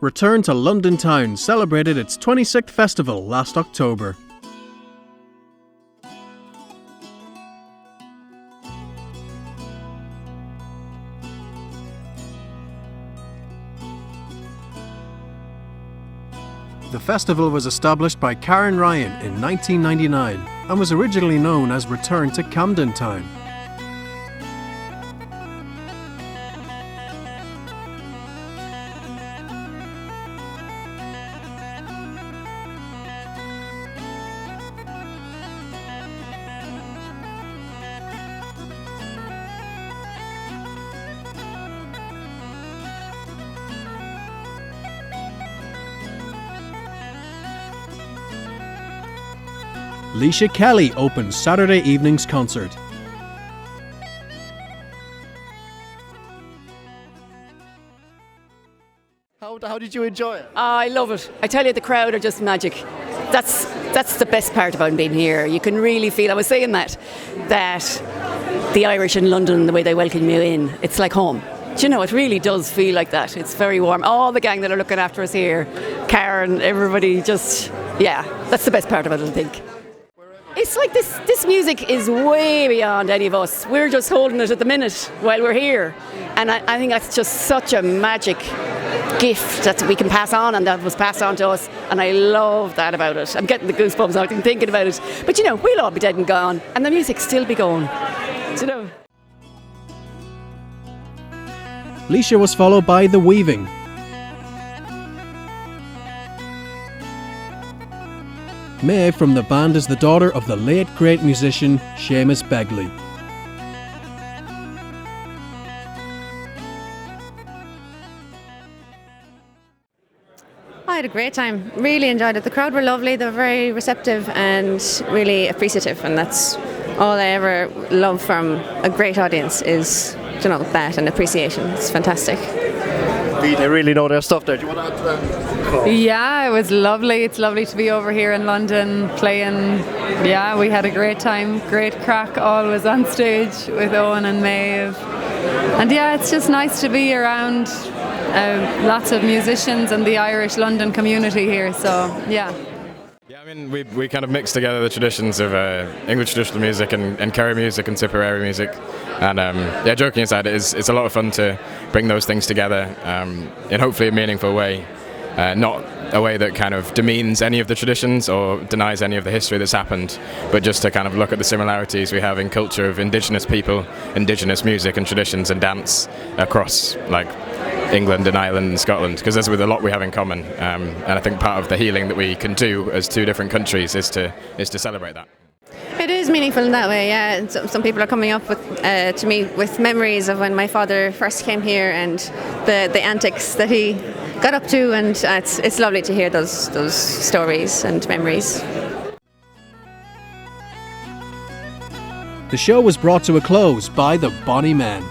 Return to London Town celebrated its 26th festival last October. The festival was established by Karen Ryan in 1999 and was originally known as Return to Camden Town. Laoise Kelly opens Saturday evening's concert. How did you enjoy it? I love it. I tell you, the crowd are just magic. That's the best part about being here. You can really feel, I was saying that the Irish in London, the way they welcome you in, it's like home. Do you know, it really does feel like that. It's very warm. All the gang that are looking after us here, Karen, everybody, just, yeah, that's the best part about it, I think. It's like this music is way beyond any of us. We're just holding it at the minute while we're here. And I think that's just such a magic gift that we can pass on, and that was passed on to us. And I love that about it. I'm getting the goosebumps out and thinking about it. But you know, we'll all be dead and gone, and the music still be going. Do you know? Laoise was followed by The Weaving. Maeve from the band is the daughter of the late great musician Seamus Begley. I had a great time, really enjoyed it. The crowd were lovely, they were very receptive and really appreciative, and that's all I ever love from a great audience is, you know, that and appreciation. It's fantastic. They really know their stuff there. Do you want to add to that? Yeah, it was lovely. It's lovely to be over here in London playing. Yeah, we had a great time, great crack always on stage with Owen and Maeve. And yeah, it's just nice to be around lots of musicians and the Irish London community here, so yeah. Yeah, I mean, we kind of mix together the traditions of English traditional music and Kerry music and Tipperary music. And yeah, joking aside, it's a lot of fun to bring those things together in hopefully a meaningful way. Not a way that kind of demeans any of the traditions or denies any of the history that's happened, but just to kind of look at the similarities we have in culture of Indigenous people, Indigenous music and traditions and dance across like England and Ireland and Scotland, because there's a lot we have in common, and I think part of the healing that we can do as two different countries is to celebrate that. It is meaningful in that way, yeah. And some people are coming up with, to me with memories of when my father first came here and the antics that he got up to, and it's lovely to hear those stories and memories. The show was brought to a close by the Bonny Men.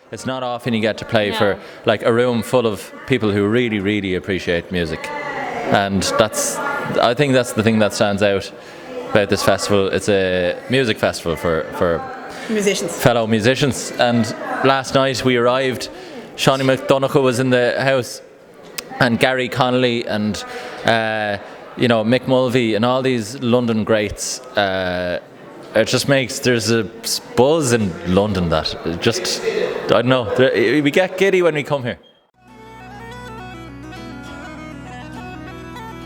It's not often you get to play for like a room full of people who really, really appreciate music, and I think that's the thing that stands out about this festival. It's a music festival for Musicians. Fellow musicians. And last night we arrived, Shawnee McDonagh was in the house, and Gary Connolly and Mick Mulvey and all these London greats. It just makes, there's a buzz in London that just, I don't know, we get giddy when we come here.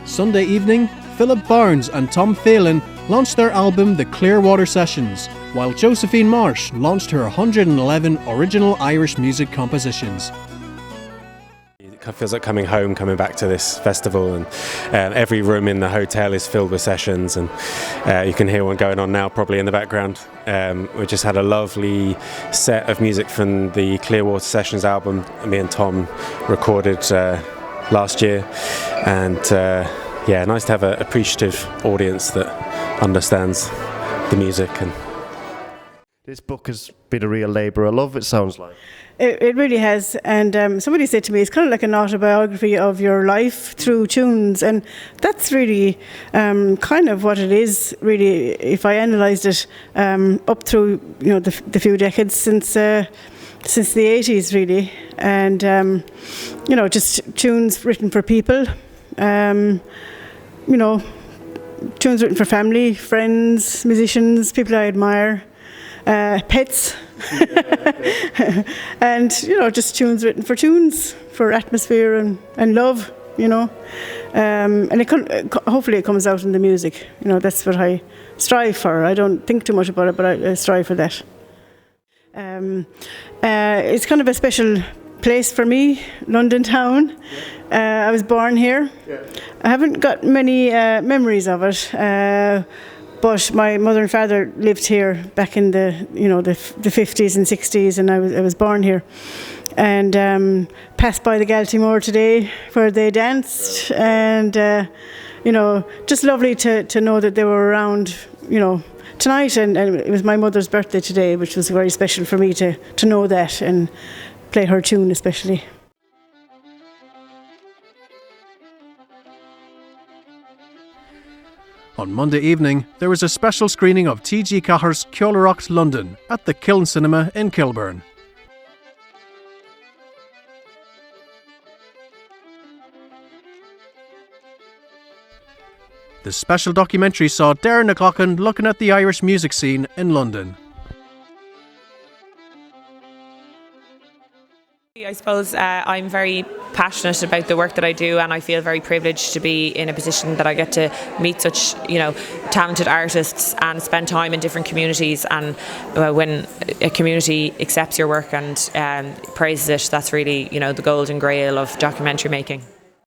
Sunday evening, Philippe Barnes and Tom Phelan launched their album The Clearwater Sessions, while Josephine Marsh launched her 111 original Irish music compositions. It feels like coming home, coming back to this festival, and every room in the hotel is filled with sessions, and you can hear one going on now probably in the background. We just had a lovely set of music from the Clearwater Sessions album me and Tom recorded last year, and nice to have an appreciative audience that understands the music. And This book has been a real labour of love, it sounds like. It really has, and somebody said to me, it's kind of like an autobiography of your life through tunes, and that's really kind of what it is, really, if I analysed it up through the few decades since the 80s, really, and just tunes written for people, tunes written for family, friends, musicians, people I admire. Pets and just tunes written for tunes, for atmosphere and love, and hopefully it comes out in the music. That's what I strive for. I don't think too much about it, but I strive for that. It's kind of a special place for me, London town. I was born here. I haven't got many memories of it. But my mother and father lived here back in the 50s and 60s, and I was born here. And passed by the Galtymore today where they danced, and just lovely to know that they were around, tonight. And it was my mother's birthday today, which was very special for me to know that and play her tune especially. On Monday evening, there was a special screening of T.G. Cahir's Ceolaireacht Londain at the Kiln Cinema in Kilburn. The special documentary saw Doireann Ní Ghlacáin looking at the Irish music scene in London. I suppose I'm very passionate about the work that I do, and I feel very privileged to be in a position that I get to meet such talented artists and spend time in different communities. And when a community accepts your work and praises it, that's really the golden grail of documentary making.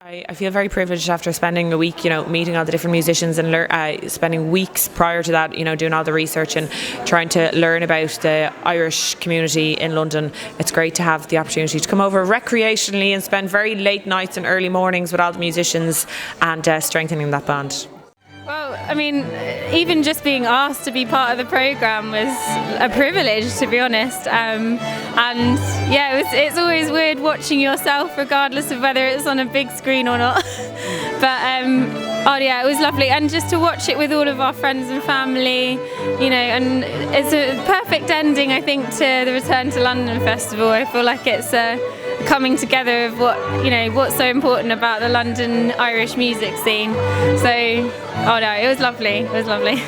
I feel very privileged after spending a week, meeting all the different musicians and spending weeks prior to that, doing all the research and trying to learn about the Irish community in London. It's great to have the opportunity to come over recreationally and spend very late nights and early mornings with all the musicians and strengthening that bond. Well, I mean, even just being asked to be part of the programme was a privilege, to be honest. And yeah, it's always weird watching yourself, regardless of whether it's on a big screen or not. But oh yeah, it was lovely, and just to watch it with all of our friends and family, and it's a perfect ending, I think, to the Return to London Festival. I feel like it's a coming together of what's so important about the London Irish music scene. So, oh no, it was lovely. It was lovely.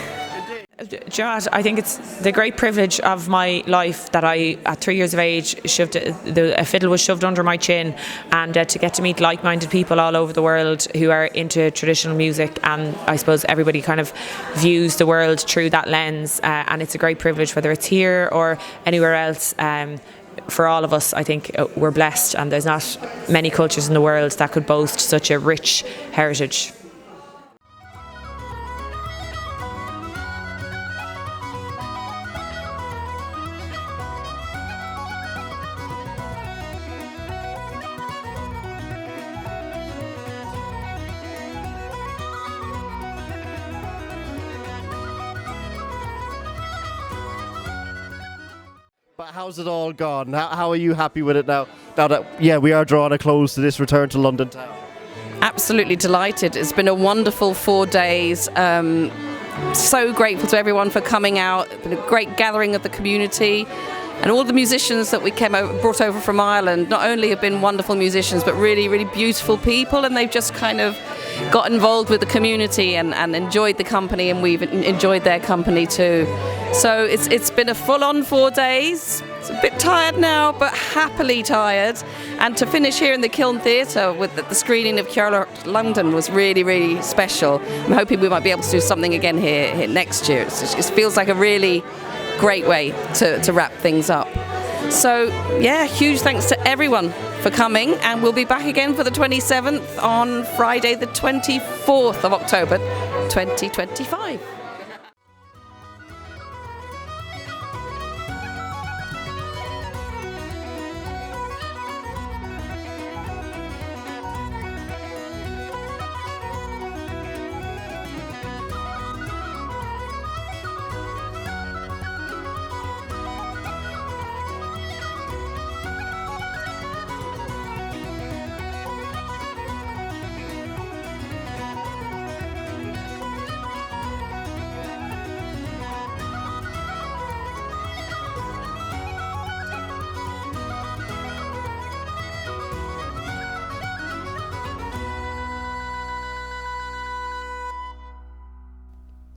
Jad, I think it's the great privilege of my life that I, at 3 years of age, a fiddle was shoved under my chin, and to get to meet like-minded people all over the world who are into traditional music, and I suppose everybody kind of views the world through that lens, and it's a great privilege, whether it's here or anywhere else. For all of us, I think we're blessed, and there's not many cultures in the world that could boast such a rich heritage. But how's it all gone? How are you happy with it now? Now that, we are drawing a close to this return to London town. Absolutely delighted. It's been a wonderful 4 days. So grateful to everyone for coming out. It's been a great gathering of the community. And all the musicians that we brought over from Ireland not only have been wonderful musicians, but really, really beautiful people. And they've just kind of got involved with the community and enjoyed the company, and we've enjoyed their company too. So it's been a full-on 4 days. It's a bit tired now, but happily tired. And to finish here in the Kiln Theatre with the screening of Ceolaireacht Londain was really, really special. I'm hoping we might be able to do something again here next year. It feels like a really great way to wrap things up. So yeah, huge thanks to everyone for coming, and we'll be back again for the 27th on Friday the 24th of October 2025.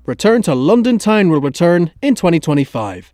Return to London Town will return in 2025.